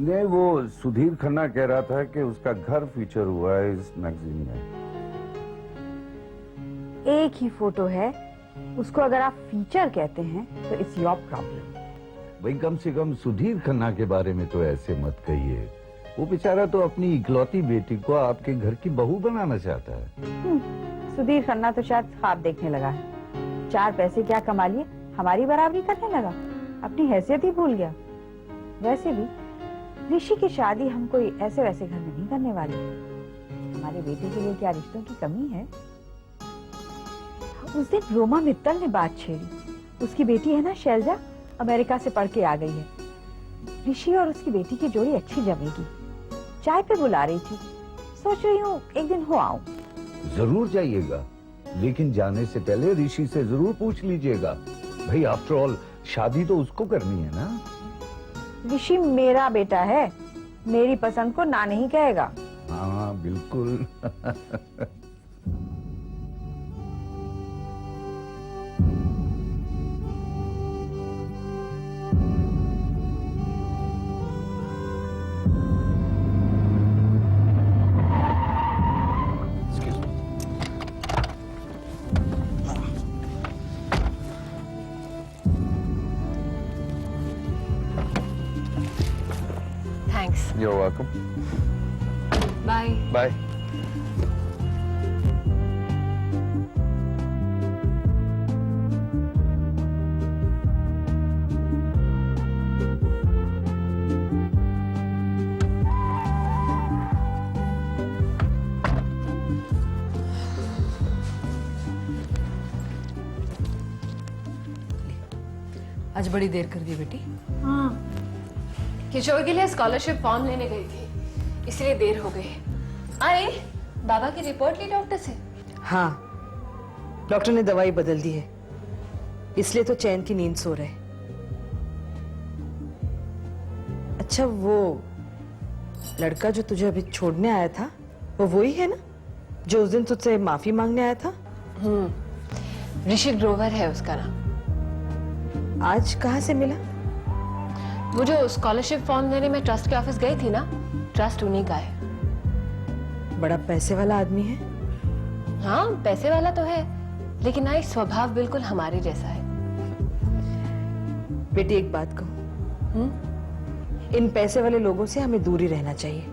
नहीं, वो सुधीर खन्ना कह रहा था कि उसका घर फीचर हुआ है इस मैगजीन में। एक ही फोटो है, उसको अगर आप फीचर कहते हैं तो इट्स योर प्रॉब्लम। भाई कम से कम सुधीर खन्ना के बारे में तो ऐसे मत कहिए। वो बेचारा तो अपनी इकलौती बेटी को आपके घर की बहू बनाना चाहता है। सुधीर खन्ना तो शायद ख्वाब देखने लगा है। 4 पैसे क्या कमा लिए, हमारी बराबरी करने लगा, अपनी हैसियत ही भूल गया। वैसे भी ऋषि की शादी हम कोई ऐसे वैसे घर में नहीं करने वाले। हमारे बेटे के लिए क्या रिश्तों की कमी है? उस दिन रोमा मित्तल ने बात छेड़ी। उसकी बेटी है ना शैलजा, अमेरिका से पढ़ के आ गई है। ऋषि और उसकी बेटी की जोड़ी अच्छी जमेगी। चाय पे बुला रही थी, सोच रही हूँ एक दिन हो आऊं। जरूर जाइएगा, लेकिन जाने से पहले ऋषि से जरूर पूछ लीजिएगा। भाई आफ्टर ऑल शादी तो उसको करनी है ना। ऋषि मेरा बेटा है, मेरी पसंद को ना नहीं कहेगा। हाँ बिल्कुल। Thanks. You're welcome. Bye. Bye. आज बड़ी देर कर दी बेटी। हाँ, किशोर के लिए स्कॉलरशिप फॉर्म लेने गई थी, इसलिए देर हो गई। अरे बाबा की रिपोर्ट ली डॉक्टर से? हाँ, डॉक्टर ने दवाई बदल दी है, इसलिए तो चैन की नींद सो रहे। अच्छा, वो लड़का जो तुझे अभी छोड़ने आया था, वो वही है ना जो उस दिन तुझसे माफी मांगने आया था? ऋषि ग्रोवर है उसका नाम। आज कहाँ से मिला? वो जो स्कॉलरशिप फॉर्म लेने में ट्रस्ट के ऑफिस गई थी ना, ट्रस्ट उन्हीं का है। बड़ा पैसे वाला आदमी है। हाँ, पैसे वाला तो है, लेकिन ना स्वभाव बिल्कुल हमारे जैसा है। बेटी एक बात कहूं, इन पैसे वाले लोगों से हमें दूर ही रहना चाहिए।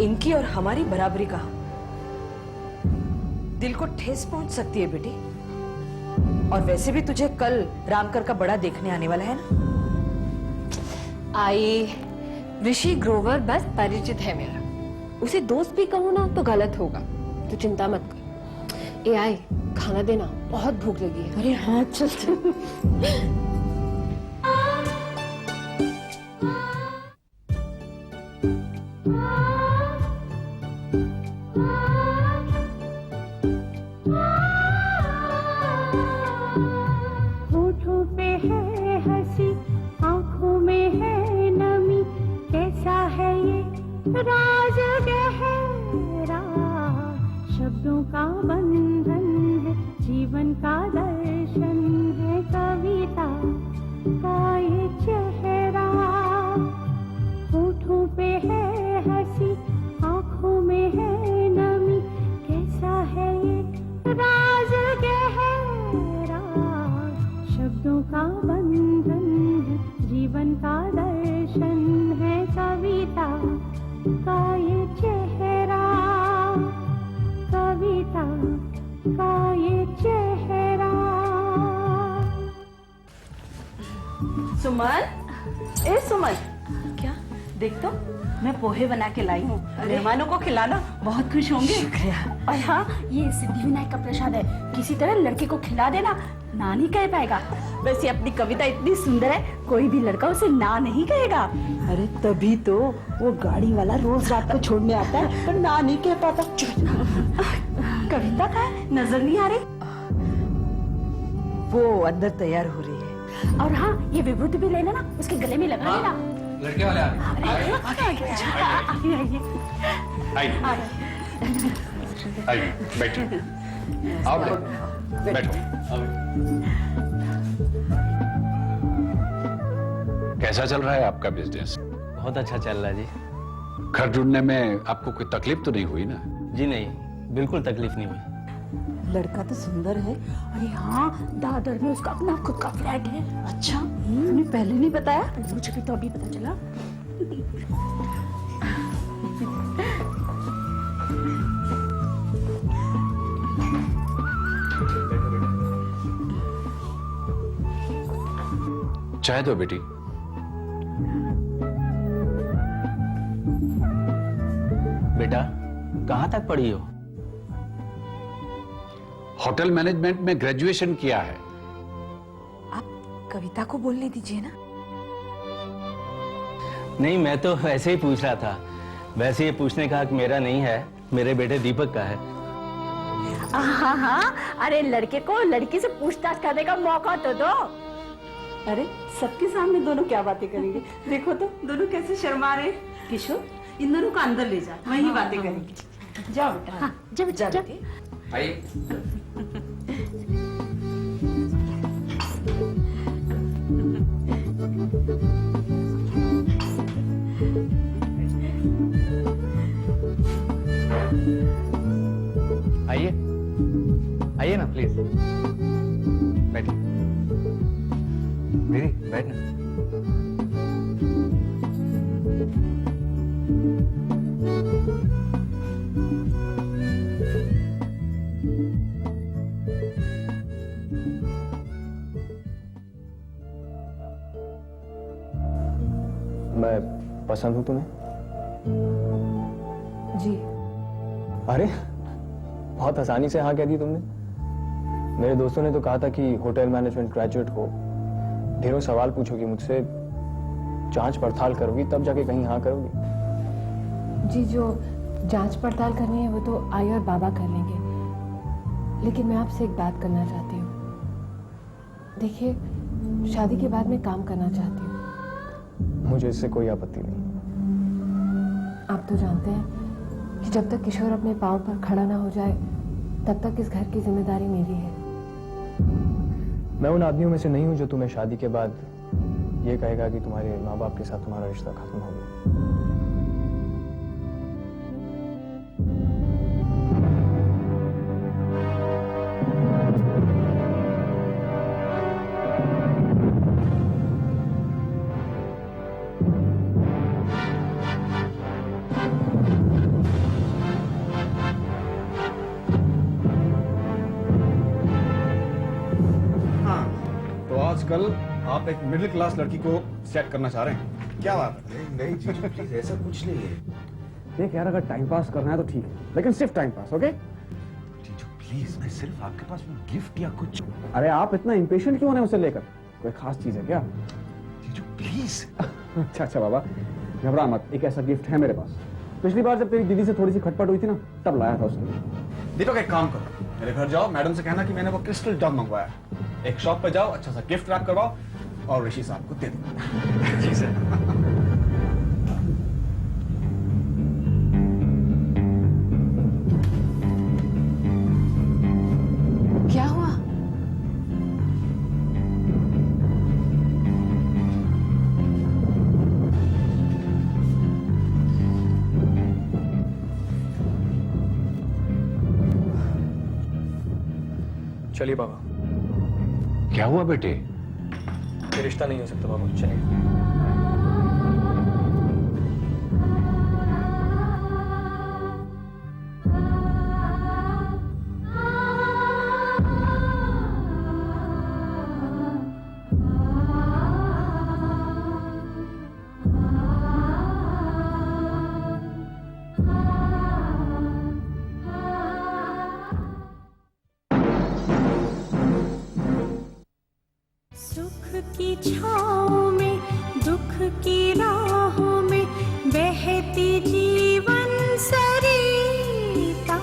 इनकी और हमारी बराबरी का दिल को ठेस पहुंच सकती है बेटी। और वैसे भी तुझे कल रामकर का बड़ा देखने आने वाला है ना। आई ऋषि ग्रोवर बस परिचित है मेरा, उसे दोस्त भी कहूँ ना तो गलत होगा, तो चिंता मत कर। ए आई, खाना देना, बहुत भूख लगी है। अरे हाँ, चल चल। राज गहरा शब्दों का बंधन है, जीवन का दर्शन है, कविता का ये चेहरा। होठों पे है हंसी, आंखों में है नमी, कैसा है ये राज गहरा शब्दों का बंधन है, जीवन का दर्शन है, कविता का ये चेहरा, कविता का ये चेहरा। सुमन, ए सुमन, क्या देख तो मैं पोहे बना के लाई हूँ, मेहमानों को खिलाना, बहुत खुश होंगे। शुक्रिया। और हाँ, ये सिद्धिविनायक का प्रसाद है, किसी तरह लड़के को खिला देना, ना नहीं कह पाएगा। वैसे अपनी कविता इतनी सुंदर है, कोई भी लड़का उसे ना नहीं कहेगा। अरे तभी तो वो गाड़ी वाला रोज रात को छोड़ने आता है, पर ना नहीं कह पाता। कविता का नजर नहीं आ रही? वो अंदर तैयार हो रही है। और हाँ, ये विभूति भी लेना ना, उसके गले में लगा लेना। लड़के वाले आ गए। आइए आइए आइए बैठो। आओ बेटा बैठो। कैसा चल रहा है आपका बिजनेस? बहुत अच्छा चल रहा है जी। घर ढूंढने में आपको कोई तकलीफ तो नहीं हुई ना? जी नहीं, बिल्कुल तकलीफ नहीं हुई। लड़का तो सुंदर है। अरे हाँ, दादर में उसका अपना खुद का फ्लैट है। अच्छा, तूने पहले नहीं बताया? मुझे भी तो अभी पता चला। चाय दो बेटी। बेटा कहाँ तक पढ़ी हो? होटल मैनेजमेंट में ग्रेजुएशन किया है। आप कविता को बोलने दीजिए ना। नहीं, मैं तो ऐसे ही पूछ रहा था। वैसे ये पूछने का हक मेरा नहीं है, मेरे बेटे दीपक का है। हाँ हाँ, अरे लड़के को लड़की से पूछताछ करने का मौका तो दो। अरे सबके सामने दोनों क्या बातें करेंगे? देखो तो दोनों कैसे शर्मा रहे। किशोर, इन दोनों को अंदर ले जा, वहीं बातें करेंगे। जाओ बेटा। हाँ, जब जा बेटी। आइए। आइए आइए ना प्लीज, बैठिए। मेरी बैठना। मैं पसंद हूं तुम्हें? जी। अरे बहुत आसानी से हाँ कह दी तुमने। मेरे दोस्तों ने तो कहा था कि होटल मैनेजमेंट ग्रेजुएट हो, ढेरों सवाल पूछोगी मुझसे, जांच पड़ताल करोगी, तब जाके कहीं हाँ करोगी। जी, जो जांच पड़ताल करनी है वो तो आई और बाबा कर लेंगे, लेकिन मैं आपसे एक बात करना चाहती हूँ। देखिए, शादी के बाद मैं काम करना चाहती हूँ। मुझे इससे कोई आपत्ति नहीं। आप तो जानते हैं कि जब तक किशोर अपने पाँव पर खड़ा ना हो जाए तब तक इस घर की जिम्मेदारी मेरी है। मैं उन आदमियों में से नहीं हूं जो तुम्हें शादी के बाद ये कहेगा कि तुम्हारे माँ बाप के साथ तुम्हारा रिश्ता खत्म हो गया। आजकल आप एक मिडिल क्लास लड़की को सेट करना चाह रहे हैं, क्या बात है? नहीं जीजू प्लीज, ऐसा कुछ नहीं है। देख यार, अगर टाइम पास करना है तो ठीक है, लेकिन सिर्फ टाइम पास, ओके? जीजू प्लीज, मैं सिर्फ आपके पास में गिफ्ट या कुछ। अरे आप इतना इम्पेशेंट क्यों हैं उसे लेकर? कोई खास चीज है क्या? जीजू प्लीज। अच्छा बाबा, घबरा मत, एक ऐसा गिफ्ट है मेरे पास। पिछली बार जब तेरी दीदी से थोड़ी सी खटपट हुई थी ना, तब लाया था उसने। दीपक एक काम करो, मेरे घर जाओ, मैडम से कहना कि मैंने वो क्रिस्टल जग मंगवाया। एक शॉप पे जाओ, अच्छा सा गिफ्ट रैप करवाओ और ऋषि साहब को दे दो। जी सर। क्या हुआ? चलिए बाबा। क्या हुआ बेटे? ये रिश्ता नहीं हो सकता बाबू, चलिए। की छाँव में, दुख की राहों में बहती जीवन सरिता,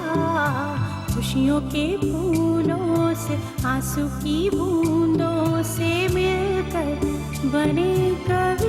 खुशियों के फूलों से, आंसू की बूंदों से मिलकर बने कवि।